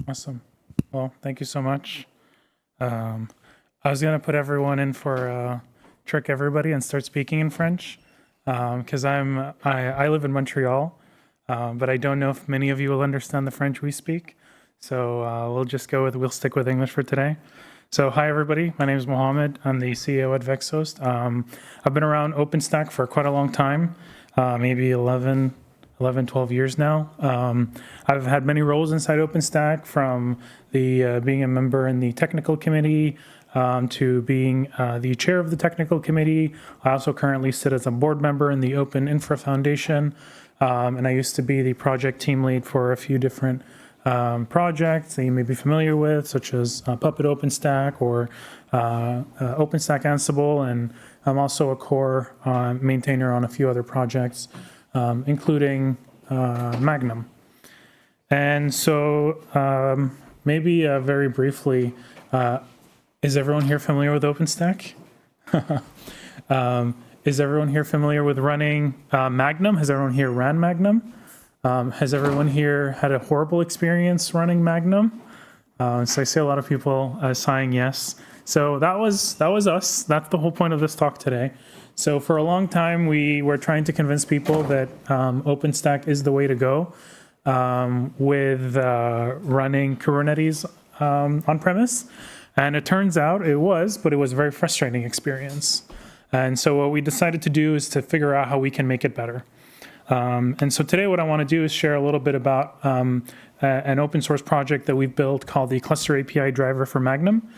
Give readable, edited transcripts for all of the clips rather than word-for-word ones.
Awesome. Well, thank you so much. I was going to put everyone in for trick everybody and start speaking in French because I live in Montreal, but I don't know if many of you will understand the French we speak. So we'll stick with English for today. So hi everybody, my name is Mohammed. I'm the CEO at VEXXHOST. I've been around OpenStack for quite a long time, maybe 11, 12 years now. I've had many roles inside OpenStack, from being a member in the technical committee to being the chair of the technical committee. I also currently sit as a board member in the OpenInfra Foundation, and I used to be the project team lead for a few different projects that you may be familiar with, such as Puppet OpenStack or OpenStack Ansible, and I'm also a core maintainer on a few other projects, including Magnum. And so maybe very briefly, is everyone here familiar with OpenStack? Is everyone here familiar with running Magnum? Has everyone here ran Magnum? Has everyone here had a horrible experience running Magnum? So I see a lot of people sighing yes. So that was us. That's the whole point of this talk today. So for a long time, we were trying to convince people that OpenStack is the way to go with running Kubernetes on premise. And it turns out it was, but it was a very frustrating experience. And so what we decided to do is to figure out how we can make it better. And so today what I want to do is share a little bit about an open source project that we've built called the Cluster API Driver for Magnum.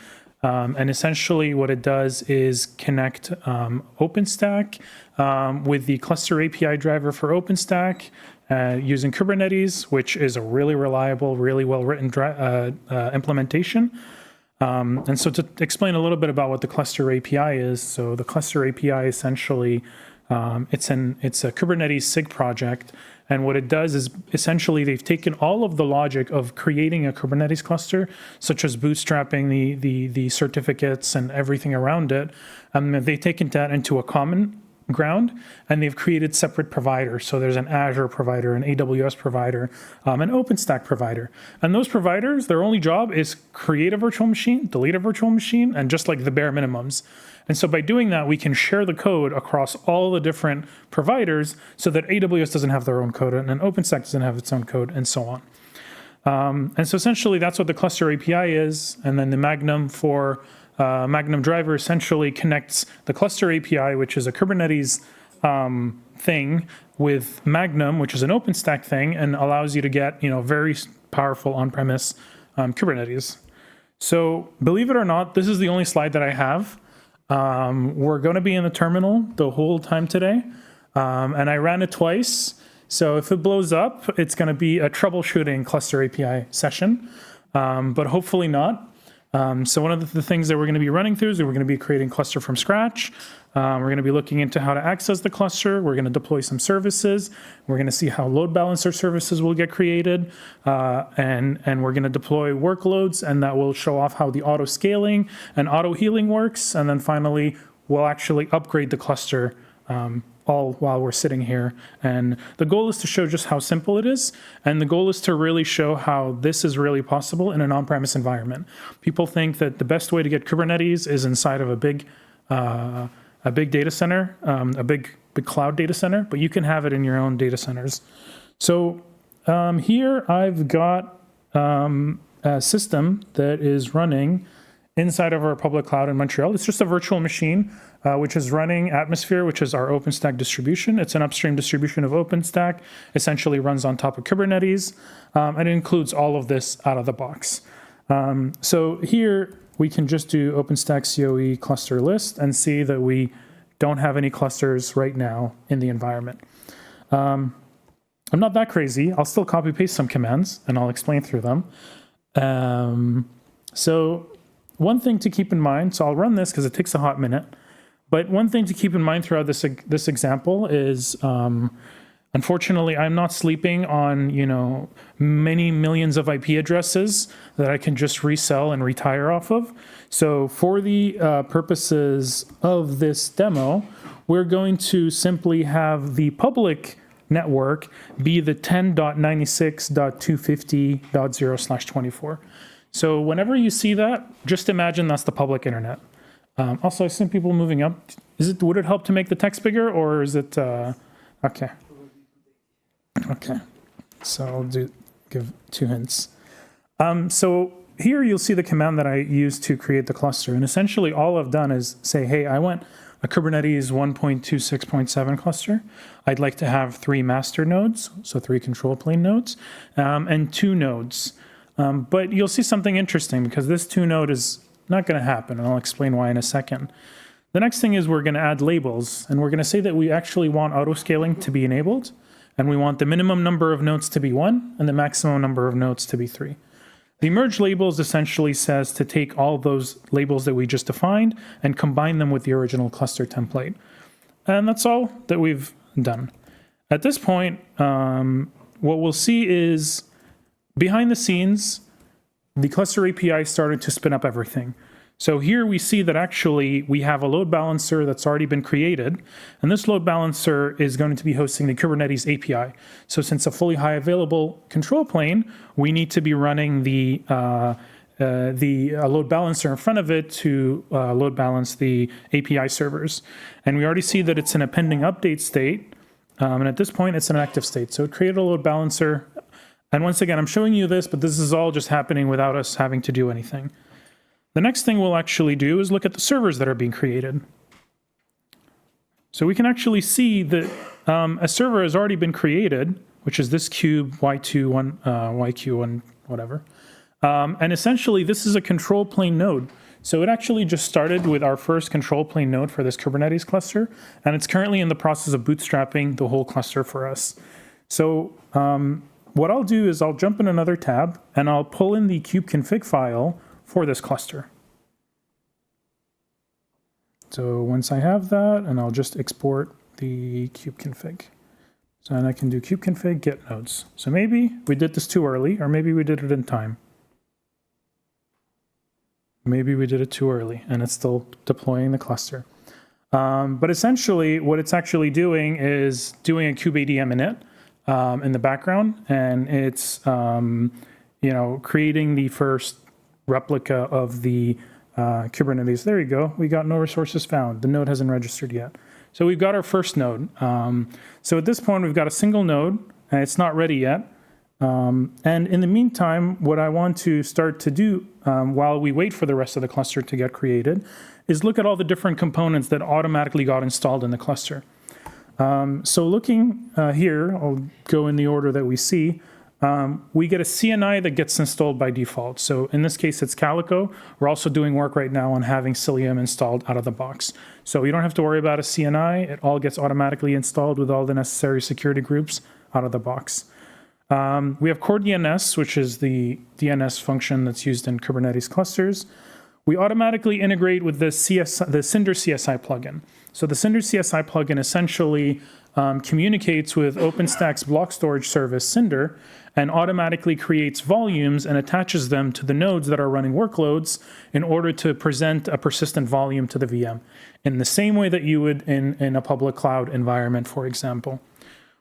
And essentially what it does is connect OpenStack with the Cluster API Driver for OpenStack using Kubernetes, which is a really reliable, really well-written implementation. And so to explain a little bit about what the Cluster API is, so the Cluster API essentially it's a Kubernetes SIG project, and what it does is essentially they've taken all of the logic of creating a Kubernetes cluster, such as bootstrapping the certificates and everything around it, and they've taken that into a common ground, and they've created separate providers. So there's an Azure provider, an AWS provider, an OpenStack provider. And those providers, their only job is create a virtual machine, delete a virtual machine, and just like the bare minimums. And so by doing that, we can share the code across all the different providers so that AWS doesn't have their own code and OpenStack doesn't have its own code, and so on. And so essentially that's what the Cluster API is. And then the Magnum for Magnum driver essentially connects the Cluster API, which is a Kubernetes thing, with Magnum, which is an OpenStack thing, and allows you to get very powerful on-premise Kubernetes. So believe it or not, this is the only slide that I have. We're going to be in the terminal the whole time today, and I ran it twice. So if it blows up, it's going to be a troubleshooting Cluster API session, but hopefully not. So one of the things that we're going to be running through is that we're going to be creating cluster from scratch. We're going to be looking into how to access the cluster. We're going to deploy some services. We're going to see how load balancer services will get created. And we're going to deploy workloads, and that will show off how the auto scaling and auto healing works. And then finally, we'll actually upgrade the cluster all while we're sitting here. And the goal is to show just how simple it is. And the goal is to really show how this is really possible in an on-premise environment. People think that the best way to get Kubernetes is inside of a big data center, a big cloud data center, but you can have it in your own data centers. So here I've got a system that is running inside of our public cloud in Montreal. It's just a virtual machine, which is running Atmosphere, which is our OpenStack distribution. It's an upstream distribution of OpenStack, essentially runs on top of Kubernetes, and it includes all of this out of the box. So here we can just do OpenStack COE cluster list and see that we don't have any clusters right now in the environment. I'm not that crazy. I'll still copy paste some commands and I'll explain through them. So one thing to keep in mind, so I'll run this because it takes a hot minute, but one thing to keep in mind throughout this example is, unfortunately, I'm not sleeping on, many millions of IP addresses that I can just resell and retire off of. So for the purposes of this demo, we're going to simply have the public network be the 10.96.250.0/24. So whenever you see that, just imagine that's the public internet. Also, I see people moving up. Would it help to make the text bigger, or is it, okay. Okay, so I'll give 2 hints. So here you'll see the command that I used to create the cluster. And essentially all I've done is say, hey, I want a Kubernetes 1.26.7 cluster. I'd like to have 3 master nodes, so 3 control plane nodes, and 2 nodes. But you'll see something interesting because this 2 node is not going to happen, and I'll explain why in a second. The next thing is we're going to add labels, and we're going to say that we actually want auto-scaling to be enabled, and we want the minimum number of nodes to be 1 and the maximum number of nodes to be 3. The merge labels essentially says to take all those labels that we just defined and combine them with the original cluster template. And that's all that we've done. At this point, what we'll see is behind the scenes, the cluster API started to spin up everything. So here we see that actually we have a load balancer that's already been created, and this load balancer is going to be hosting the Kubernetes API. So since a fully high available control plane, we need to be running the load balancer in front of it to load balance the API servers. And we already see that it's in a pending update state, and at this point it's in an active state. So it created a load balancer, and once again, I'm showing you this, but this is all just happening without us having to do anything. The next thing we'll actually do is look at the servers that are being created. So we can actually see that a server has already been created, which is this cube Y2, YQ1, whatever. And essentially, this is a control plane node. So it actually just started with our first control plane node for this Kubernetes cluster, and it's currently in the process of bootstrapping the whole cluster for us. So what I'll do is I'll jump in another tab, and I'll pull in the kubeconfig file for this cluster. So once I have that, and I'll just export the kubeconfig. So then I can do kubeconfig get nodes. So maybe we did this too early, or maybe we did it in time. Maybe we did it too early, and it's still deploying the cluster. But essentially, what it's actually doing is doing a kubeadm init in the background, and it's creating the first replica of the Kubernetes. There you go. We got no resources found. The node hasn't registered yet. So we've got our first node. So at this point, we've got a single node, and it's not ready yet. And in the meantime, what I want to start to do while we wait for the rest of the cluster to get created is look at all the different components that automatically got installed in the cluster. So looking here, I'll go in the order that we see. We get a CNI that gets installed by default. So in this case, it's Calico. We're also doing work right now on having Cilium installed out of the box. So you don't have to worry about a CNI. It all gets automatically installed with all the necessary security groups out of the box. We have Core DNS, which is the DNS function that's used in Kubernetes clusters. We automatically integrate with the Cinder CSI plugin. So the Cinder CSI plugin essentially communicates with OpenStack's block storage service, Cinder, and automatically creates volumes and attaches them to the nodes that are running workloads in order to present a persistent volume to the VM, in the same way that you would in a public cloud environment, for example.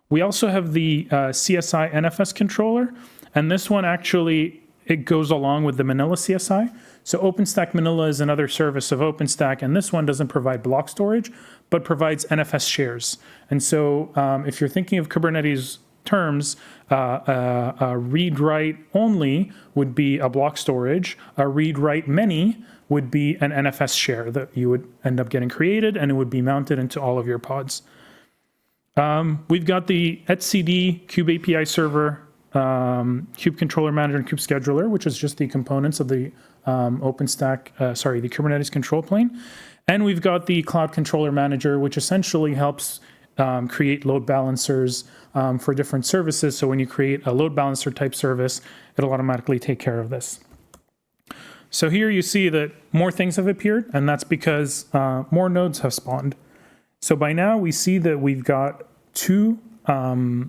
We also have the CSI NFS controller, and this one actually, it goes along with the Manila CSI. So OpenStack Manila is another service of OpenStack, and this one doesn't provide block storage, but provides NFS shares. And so if you're thinking of Kubernetes terms, a read-write only would be a block storage. A read-write many would be an NFS share that you would end up getting created, and it would be mounted into all of your pods. We've got the etcd kube API server, kube controller manager, and kube scheduler, which is just the components of the the Kubernetes control plane. And we've got the cloud controller manager, which essentially helps create load balancers for different services. So when you create a load balancer type service, it'll automatically take care of this. So here you see that more things have appeared, and that's because more nodes have spawned. So by now we see that we've got two control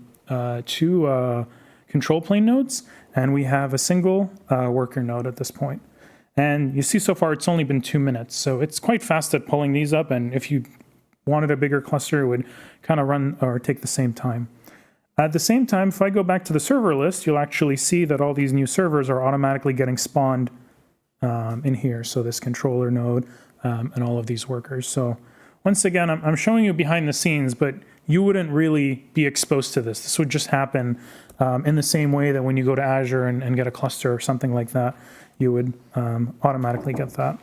plane nodes, and we have a single worker node at this point. And you see so far it's only been 2 minutes, so it's quite fast at pulling these up, and if you wanted a bigger cluster, it would kind of run or take the same time. At the same time, if I go back to the server list, you'll actually see that all these new servers are automatically getting spawned in here. So this controller node and all of these workers. So once again, I'm showing you behind the scenes, but you wouldn't really be exposed to this. This would just happen in the same way that when you go to Azure and get a cluster or something like that, you would automatically get that.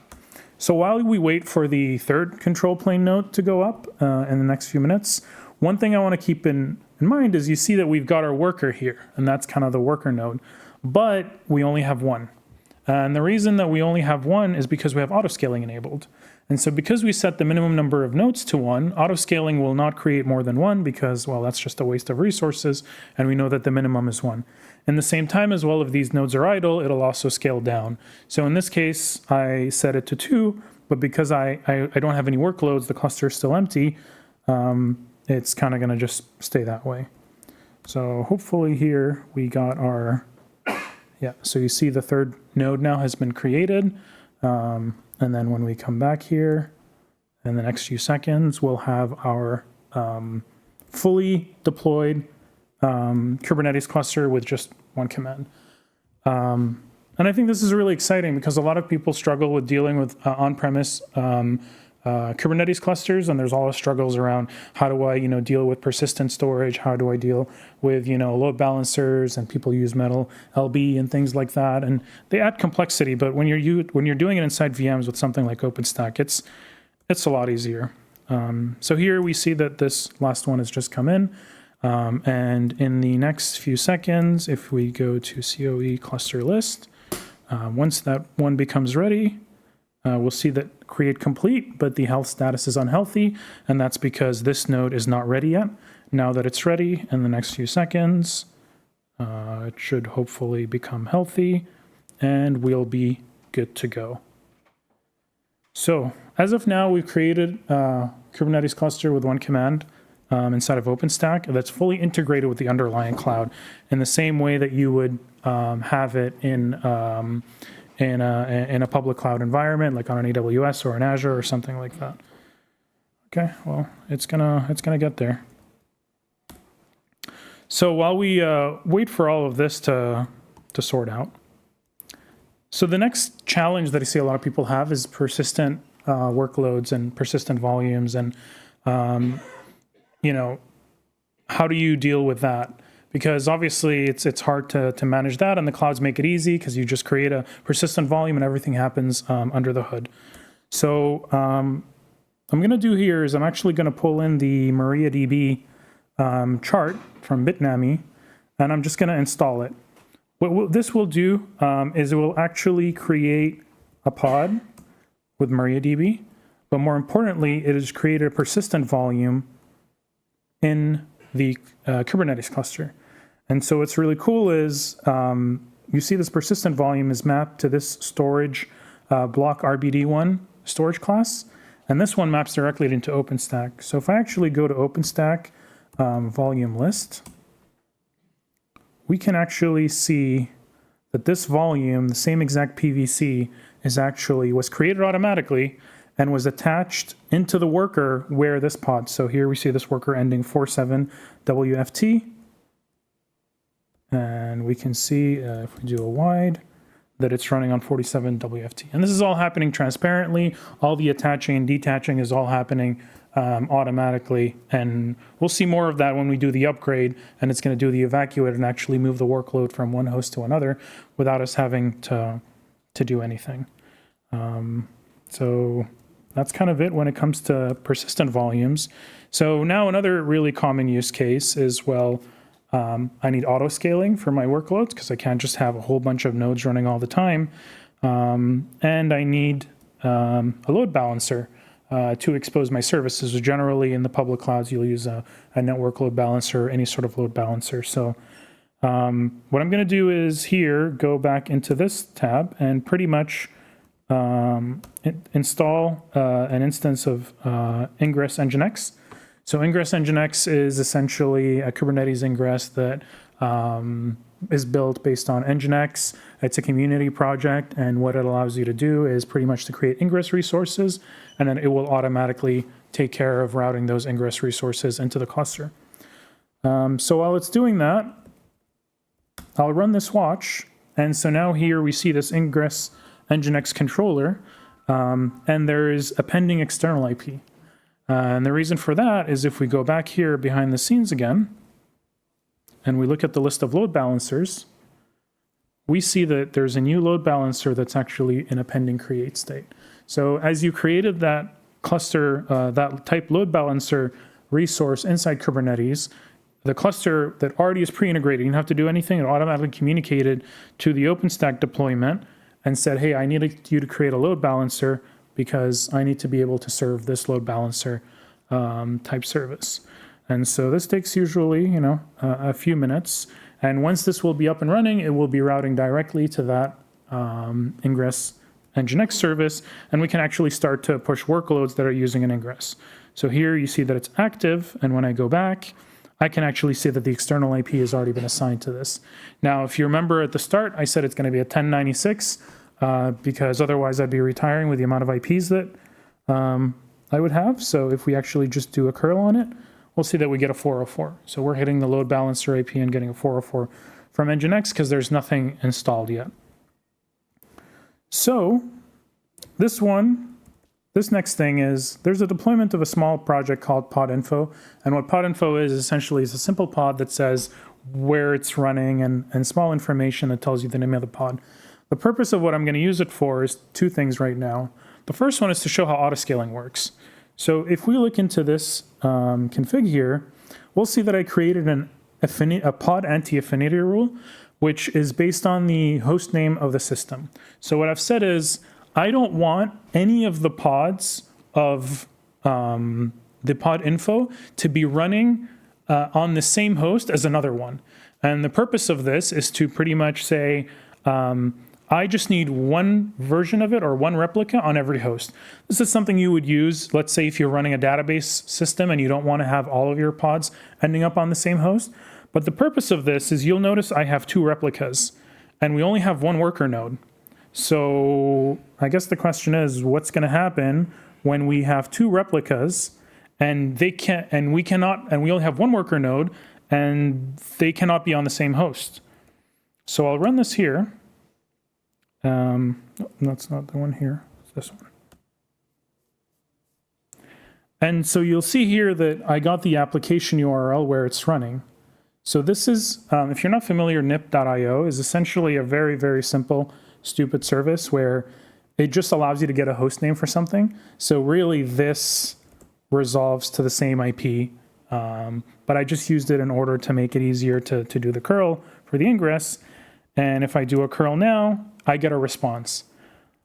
So while we wait for the third control plane node to go up in the next few minutes, one thing I want to keep in mind is you see that we've got our worker here, and that's kind of the worker node, but we only have one. And the reason that we only have one is because we have autoscaling enabled. And so because we set the minimum number of nodes to 1, autoscaling will not create more than 1 because, well, that's just a waste of resources, and we know that the minimum is 1. In the same time as well, if these nodes are idle, it'll also scale down. So in this case, I set it to 2, but because I don't have any workloads, the cluster is still empty, it's kind of going to just stay that way. So hopefully here we got our, yeah, so you see the third node now has been created. And then when we come back here in the next few seconds, we'll have our fully deployed Kubernetes cluster with just one command. And I think this is really exciting because a lot of people struggle with dealing with on-premise Kubernetes clusters, and there's all the struggles around how do I, deal with persistent storage, how do I deal with, load balancers, and people use metal LB and things like that, and they add complexity. But when you're doing it inside VMs with something like OpenStack, it's a lot easier. So here we see that this last one has just come in, and in the next few seconds, if we go to COE cluster list, once that one becomes ready, we'll see that create complete, but the health status is unhealthy, and that's because this node is not ready yet. Now that it's ready, in the next few seconds, it should hopefully become healthy, and we'll be good to go. So as of now, we've created a Kubernetes cluster with one command inside of OpenStack that's fully integrated with the underlying cloud in the same way that you would have it in a public cloud environment, like on an AWS or an Azure or something like that. Okay, well, it's gonna get there. So while we wait for all of this to sort out, so the next challenge that I see a lot of people have is persistent workloads and persistent volumes, and how do you deal with that? Because obviously it's hard to manage that, and the clouds make it easy because you just create a persistent volume and everything happens under the hood. So I'm going to do here is I'm actually going to pull in the MariaDB chart from Bitnami, and I'm just going to install it. What this will do is it will actually create a pod with MariaDB, but more importantly, it has created a persistent volume in the Kubernetes cluster. And so what's really cool is you see this persistent volume is mapped to this storage block RBD1 storage class, and this one maps directly into OpenStack. So if I actually go to OpenStack volume list, we can actually see that this volume, the same exact PVC, was created automatically and was attached into the worker where this pod. So here we see this worker ending 47 WFT. And we can see, if we do a wide, that it's running on 47 WFT. And this is all happening transparently. All the attaching and detaching is all happening automatically. And we'll see more of that when we do the upgrade, and it's going to do the evacuate and actually move the workload from one host to another without us having to do anything. So that's kind of it when it comes to persistent volumes. So now another really common use case is, well, I need auto scaling for my workloads because I can't just have a whole bunch of nodes running all the time. And I need a load balancer to expose my services. So generally in the public clouds, you'll use a network load balancer or any sort of load balancer. So what I'm going to do is here, go back into this tab and pretty much install an instance of Ingress Nginx. So Ingress Nginx is essentially a Kubernetes ingress that is built based on Nginx. It's a community project, and what it allows you to do is pretty much to create ingress resources, and then it will automatically take care of routing those ingress resources into the cluster. So while it's doing that, I'll run this watch. And so now here we see this ingress Nginx controller, and there is a pending external IP. And the reason for that is if we go back here behind the scenes again, and we look at the list of load balancers, we see that there's a new load balancer that's actually in a pending create state. So as you created that cluster, that type load balancer resource inside Kubernetes, the cluster that already is pre-integrated, you don't have to do anything, it automatically communicated to the OpenStack deployment and said, hey, I need you to create a load balancer because I need to be able to serve this load balancer type service. And so this takes usually, a few minutes. And once this will be up and running, it will be routing directly to that ingress Nginx service, and we can actually start to push workloads that are using an ingress. So here you see that it's active, and when I go back, I can actually see that the external IP has already been assigned to this. Now, if you remember at the start, I said it's going to be a 1096 because otherwise I'd be retiring with the amount of IPs that I would have. So if we actually just do a curl on it, we'll see that we get a 404. So we're hitting the load balancer IP and getting a 404 from Nginx because there's nothing installed yet. So this next thing is there's a deployment of a small project called PodInfo. And what PodInfo is essentially is a simple pod that says where it's running and small information that tells you the name of the pod. The purpose of what I'm going to use it for is two things right now. The first one is to show how autoscaling works. So if we look into this config here, we'll see that I created a pod anti-affinity rule, which is based on the host name of the system. So what I've said is, I don't want any of the pods of the pod info to be running on the same host as another one. And the purpose of this is to pretty much say, I just need one version of it or one replica on every host. This is something you would use, let's say if you're running a database system and you don't want to have all of your pods ending up on the same host. But the purpose of this is you'll notice I have two replicas and we only have one worker node. So I guess the question is, what's going to happen when we have two replicas and we only have one worker node and they cannot be on the same host? So I'll run this here. That's not the one here, it's this one. And so you'll see here that I got the application URL where it's running. So this is, if you're not familiar, nip.io is essentially a very, very simple, stupid service where it just allows you to get a host name for something. So really this resolves to the same IP, but I just used it in order to make it easier to do the curl for the ingress. And if I do a curl now, I get a response.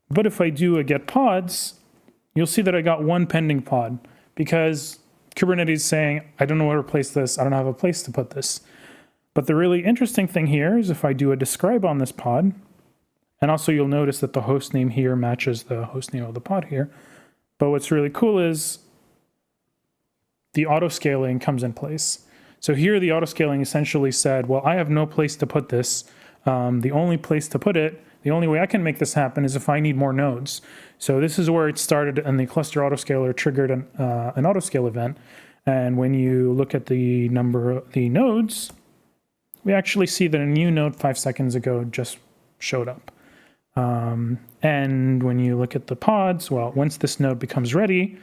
But if I do a get pods, you'll see that I got one pending pod because Kubernetes is saying, I don't know where to place this. I don't have a place to put this. But the really interesting thing here is if I do a describe on this pod, and also you'll notice that the host name here matches the host name of the pod here. But what's really cool is the auto-scaling comes in place. So here the auto-scaling essentially said, well, I have no place to put this. The only place to put it, the only way I can make this happen is if I need more nodes. So this is where it started, and the cluster autoscaler triggered an autoscale event. And when you look at the number of the nodes, we actually see that a new node 5 seconds ago just showed up. And when you look at the pods, well, once this node becomes ready,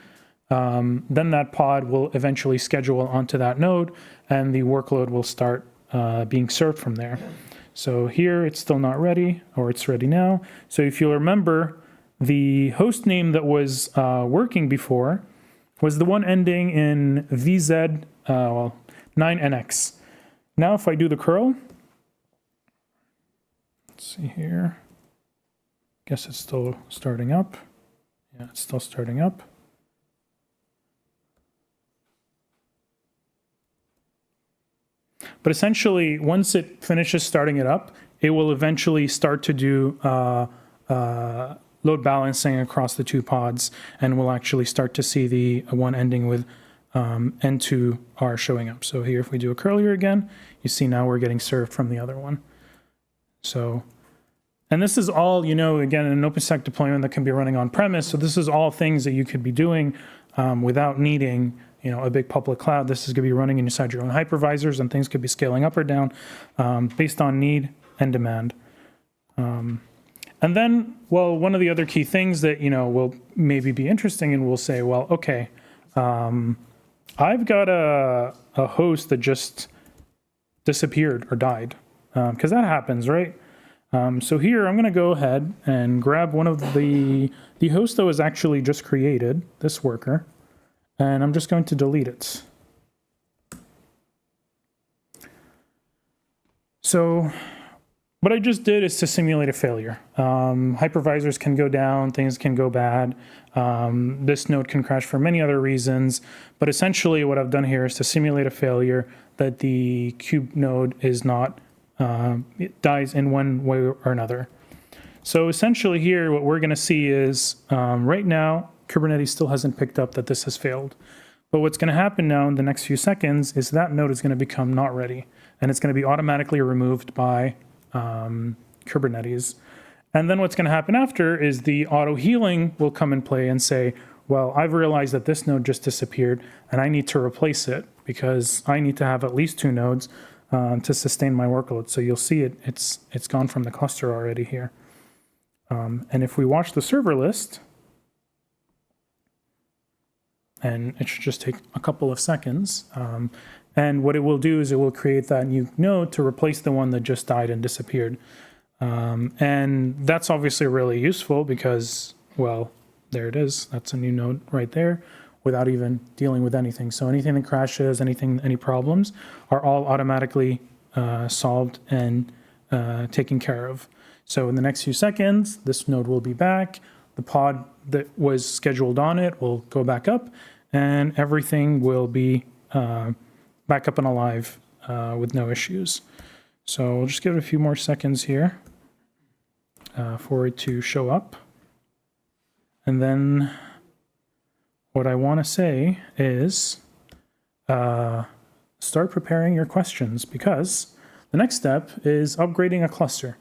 then that pod will eventually schedule onto that node, and the workload will start being served from there. So here it's still not ready, or it's ready now. So if you'll remember, the host name that was working before was the one ending in VZ, 9NX. Now if I do the curl, let's see here, guess it's still starting up. Yeah, it's still starting up. But essentially, once it finishes starting it up, it will eventually start to do load balancing across the two pods, and we'll actually start to see the one ending with N2R showing up. So here, if we do a curl here again, you see now we're getting served from the other one. So, and this is all, again, an OpenStack deployment that can be running on premise. So this is all things that you could be doing without needing a big public cloud, this is going to be running inside your own hypervisors, and things could be scaling up or down based on need and demand. And then, well, one of the other key things that, will maybe be interesting, and we'll say, well, okay, I've got a host that just disappeared or died, because that happens, right? So here I'm going to go ahead and grab one of the host that was actually just created, this worker, and I'm just going to delete it. So what I just did is to simulate a failure. Hypervisors can go down, things can go bad. This node can crash for many other reasons, but essentially what I've done here is to simulate a failure that the kube node is not, it dies in one way or another. So essentially here, what we're gonna see is right now, Kubernetes still hasn't picked up that this has failed. But what's gonna happen now in the next few seconds is that node is gonna become not ready, and it's gonna be automatically removed by Kubernetes. And then what's going to happen after is the auto healing will come in play and say, well, I've realized that this node just disappeared and I need to replace it because I need to have at least 2 nodes to sustain my workload. So you'll see it's gone from the cluster already here. And if we watch the server list, and it should just take a couple of seconds, and what it will do is it will create that new node to replace the one that just died and disappeared. And that's obviously really useful because, well, there it is. That's a new node right there without even dealing with anything. So anything that crashes, any problems are all automatically solved and taken care of. So in the next few seconds, this node will be back. The pod that was scheduled on it will go back up, and everything will be back up and alive with no issues. So we'll just give it a few more seconds here for it to show up. And then what I want to say is start preparing your questions, because the next step is upgrading a cluster.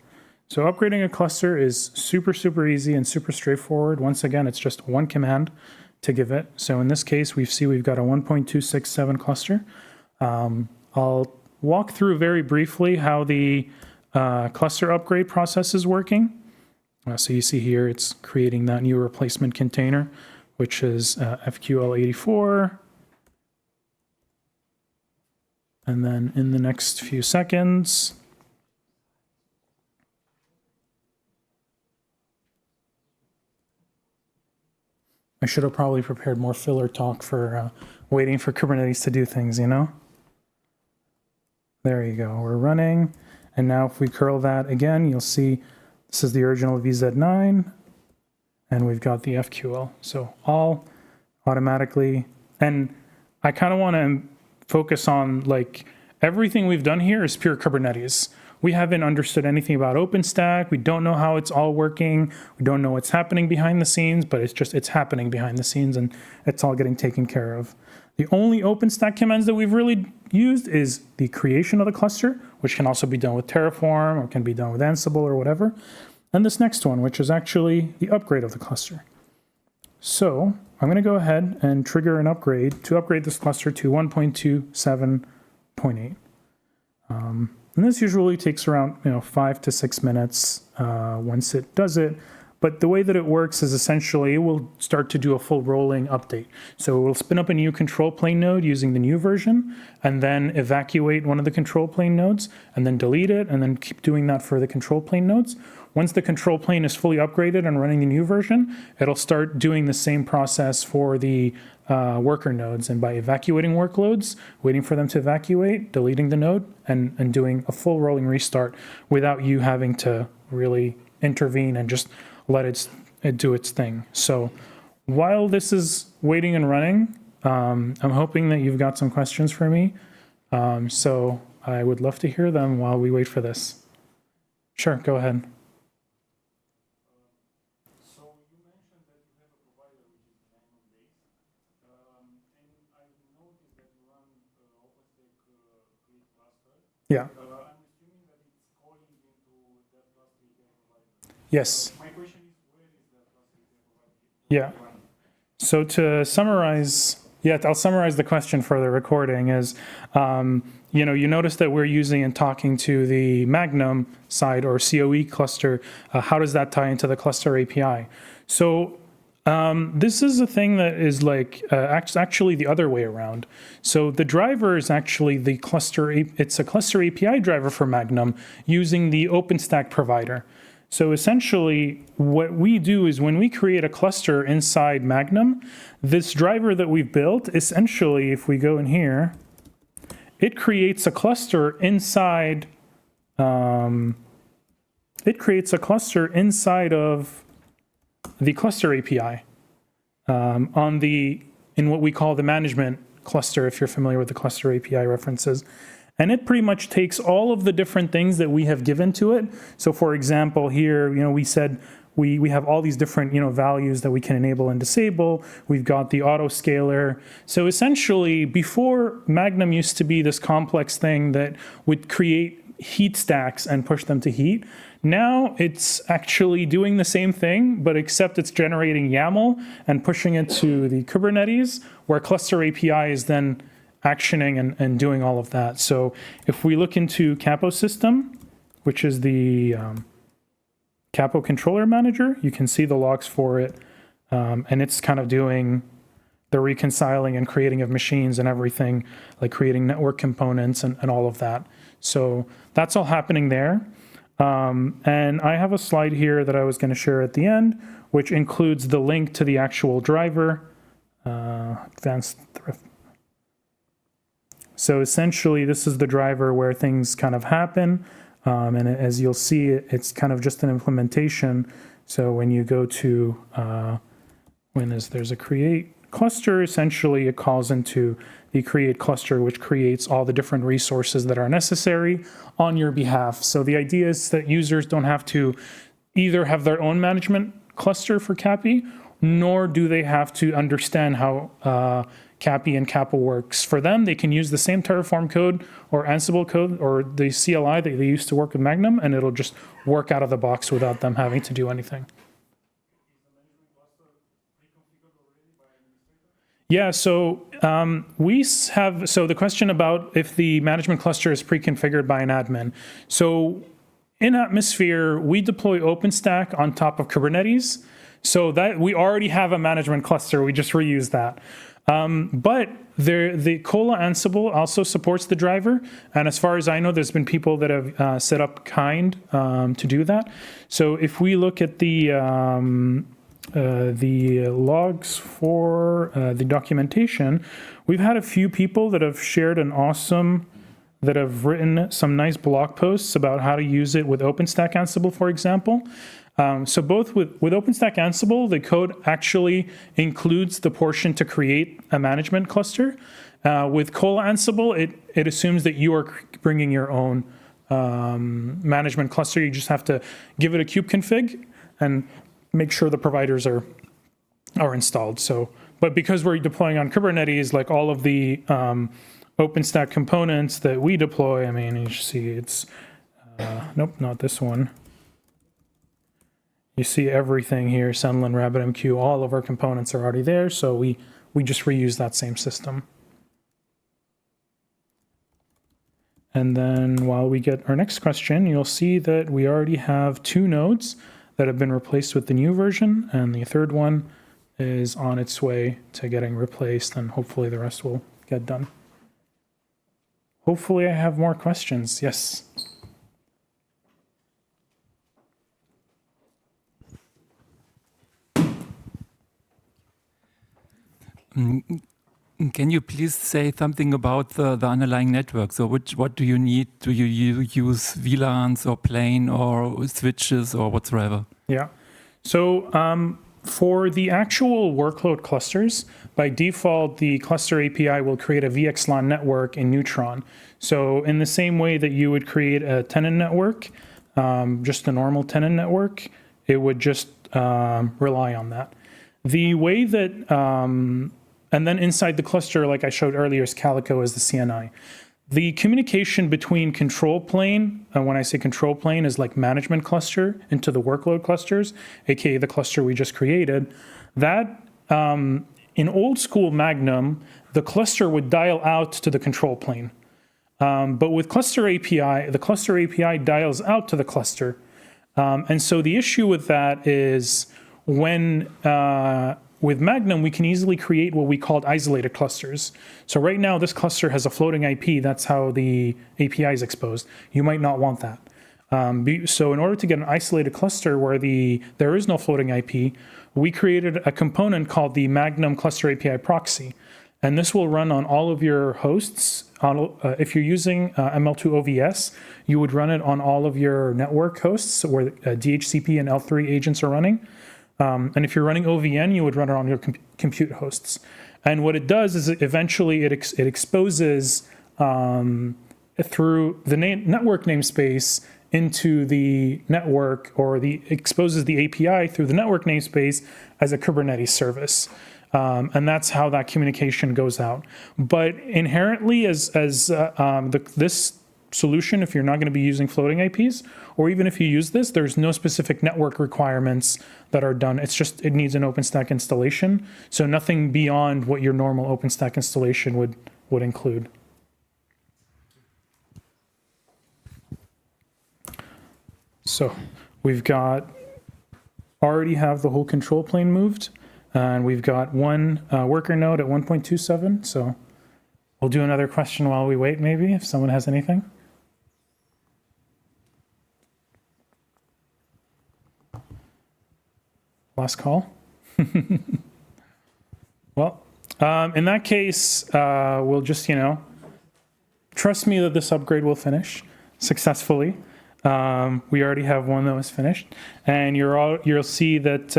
So upgrading a cluster is super, super easy and super straightforward. Once again, it's just one command to give it. So in this case, we've got a 1.267 cluster. I'll walk through very briefly how the cluster upgrade process is working. So you see here, it's creating that new replacement container, which is FQL84. And then in the next few seconds, I should have probably prepared more filler talk for waiting for Kubernetes to do things, There you go, we're running. And now if we curl that again, you'll see this is the original VZ9, and we've got the FQL. So all automatically, and I kind of want to focus on everything we've done here is pure Kubernetes. We haven't understood anything about OpenStack. We don't know how it's all working. We don't know what's happening behind the scenes, but it's happening behind the scenes, and it's all getting taken care of. The only OpenStack commands that we've really used is the creation of the cluster, which can also be done with Terraform or can be done with Ansible or whatever. And this next one, which is actually the upgrade of the cluster. So I'm going to go ahead and trigger an upgrade to upgrade this cluster to 1.27.8. And this usually takes around 5 to 6 minutes once it does it. But the way that it works is essentially it will start to do a full rolling update. So it will spin up a new control plane node using the new version, and then evacuate one of the control plane nodes, and then delete it, and then keep doing that for the control plane nodes. Once the control plane is fully upgraded and running the new version, it'll start doing the same process for the worker nodes, and by evacuating workloads, waiting for them to evacuate, deleting the node, and doing a full rolling restart without you having to really intervene and just let it do its thing. So while this is waiting and running, I'm hoping that you've got some questions for me. So I would love to hear them while we wait for this. Sure, go ahead. So you mentioned that you have a provider which is diamond-based, and I noticed that you run OpenStack create cluster. Yeah. I'm assuming that it's calling into that cluster you have provided. Yes. My question is, where is that cluster you have provided? Yeah. So to summarize Yeah, I'll summarize the question for the recording is, you notice that we're using and talking to the Magnum side or COE cluster. How does that tie into the cluster API? So this is a thing that is like actually the other way around. So the driver is actually the cluster. It's a cluster API driver for Magnum using the OpenStack provider. So essentially, what we do is when we create a cluster inside Magnum, this driver that we've built, essentially, if we go in here, it creates a cluster inside. It creates a cluster inside of the cluster API in what we call the management cluster, if you're familiar with the cluster API references. And it pretty much takes all of the different things that we have given to it. So for example, here, we said we have all these different, values that we can enable and disable. We've got the auto scaler. So essentially, before Magnum used to be this complex thing that would create heat stacks and push them to heat. Now it's actually doing the same thing, but except it's generating YAML and pushing it to the Kubernetes, where cluster API is then actioning and doing all of that. So if we look into Capo system, which is the Capo controller manager, you can see the logs for it. And it's kind of doing the reconciling and creating of machines and everything, like creating network components and all of that. So that's all happening there. And I have a slide here that I was going to share at the end, which includes the link to the actual driver, advanced thrift. So essentially, this is the driver where things kind of happen. And as you'll see, it's kind of just an implementation. So when you go to, there's a create cluster, essentially it calls into the create cluster, which creates all the different resources that are necessary on your behalf. So the idea is that users don't have to either have their own management cluster for CAPI, nor do they have to understand how CAPI and Capo works. For them, they can use the same Terraform code or Ansible code or the CLI that they used to work with Magnum, and it'll just work out of the box without them having to do anything. Yeah, so the question about if the management cluster is pre-configured by an admin. So in Atmosphere, we deploy OpenStack on top of Kubernetes. So that we already have a management cluster, we just reuse that. But the Cola Ansible also supports the driver. And as far as I know, there's been people that have set up Kind to do that. So if we look at the logs for the documentation, we've had a few people that have shared that have written some nice blog posts about how to use it with OpenStack Ansible, for example. So both with OpenStack Ansible, the code actually includes the portion to create a management cluster. With Cola Ansible, it assumes that you are bringing your own management cluster. You just have to give it a kubeconfig and make sure the providers are installed. So, but because we're deploying on Kubernetes, like all of the OpenStack components that we deploy, I mean, you see it's, nope, not this one. You see everything here, Senlin, RabbitMQ, all of our components are already there, so we just reuse that same system. And then while we get our next question, you'll see that we already have 2 nodes that have been replaced with the new version, and the third one is on its way to getting replaced, and hopefully the rest will get done. Hopefully I have more questions. Yes. Can you please say something about the underlying network? So what do you need? Do you use VLANs or plain or switches or whatsoever? Yeah. So for the actual workload clusters, by default, the cluster API will create a VXLAN network in Neutron. So in the same way that you would create a tenant network, just a normal tenant network, it would just rely on that. The way that and then inside the cluster, like I showed earlier, is Calico as the CNI. The communication between control plane, and when I say control plane, is like management cluster into the workload clusters, aka the cluster we just created. That In old school Magnum, the cluster would dial out to the control plane. But with Cluster API, the Cluster API dials out to the cluster. And so the issue with that is when, with Magnum, we can easily create what we called isolated clusters. So right now, this cluster has a floating IP. That's how the API is exposed. You might not want that. So in order to get an isolated cluster where there is no floating IP, we created a component called the Magnum Cluster API Proxy. And this will run on all of your hosts. If you're using ML2 OVS, you would run it on all of your network hosts where DHCP and L3 agents are running. And if you're running OVN, you would run it on your compute hosts. And what it does is eventually it exposes through the network namespace into the network, or exposes the API through the network namespace as a Kubernetes service. And that's how that communication goes out. But inherently, this solution, if you're not going to be using floating IPs, or even if you use this, there's no specific network requirements that are done. It's just, it needs an OpenStack installation. So nothing beyond what your normal OpenStack installation would include. So we've already have the whole control plane moved. And we've got one worker node at 1.27. So we'll do another question while we wait, maybe, if someone has anything. Last call. Well, in that case, we'll just, trust me that this upgrade will finish successfully. We already have one that was finished. And you'll see that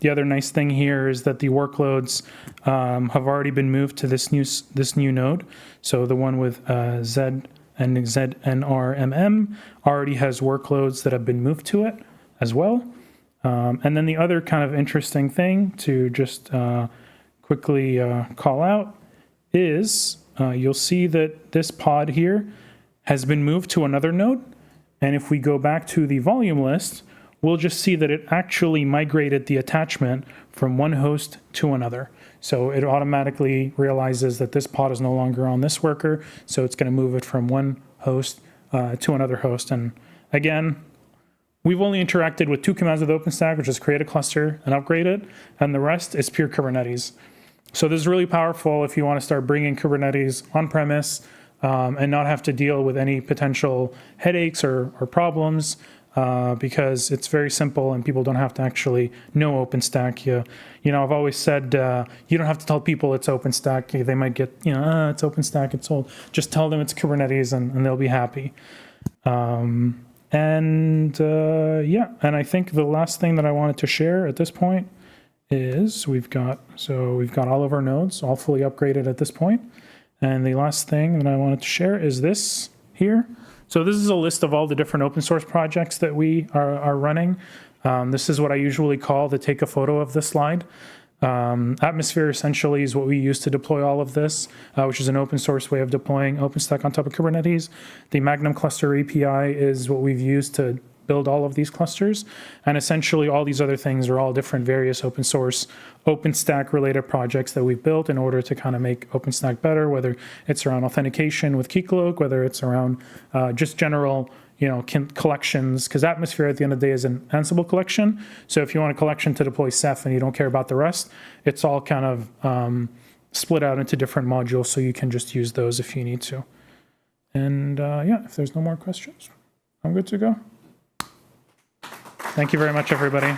the other nice thing here is that the workloads have already been moved to this new node. So the one with Z and ZNRMM already has workloads that have been moved to it as well. And then the other kind of interesting thing to just quickly call out is you'll see that this pod here has been moved to another node. And if we go back to the volume list, we'll just see that it actually migrated the attachment from one host to another. So it automatically realizes that this pod is no longer on this worker, so it's going to move it from one host to another host. And again, we've only interacted with two commands with OpenStack, which is create a cluster and upgrade it, and the rest is pure Kubernetes. So this is really powerful if you want to start bringing Kubernetes on-premise and not have to deal with any potential headaches or problems. Because it's very simple and people don't have to actually know OpenStack. I've always said you don't have to tell people it's OpenStack. They might get, it's OpenStack, it's old. Just tell them it's Kubernetes and they'll be happy. And I think the last thing that I wanted to share at this point is we've got all of our nodes all fully upgraded at this point. And the last thing that I wanted to share is this here. So this is a list of all the different open source projects that we are running. This is what I usually call the take a photo of the slide. Atmosphere essentially is what we use to deploy all of this, which is an open source way of deploying OpenStack on top of Kubernetes. The Magnum Cluster API is what we've used to build all of these clusters. And essentially all these other things are all different various open source OpenStack related projects that we've built in order to kind of make OpenStack better, whether it's around authentication with Keycloak, whether it's around just general collections, because Atmosphere at the end of the day is an Ansible collection. So if you want a collection to deploy Ceph and you don't care about the rest, it's all kind of split out into different modules, so you can just use those if you need to. And if there's no more questions, I'm good to go. Thank you very much, everybody.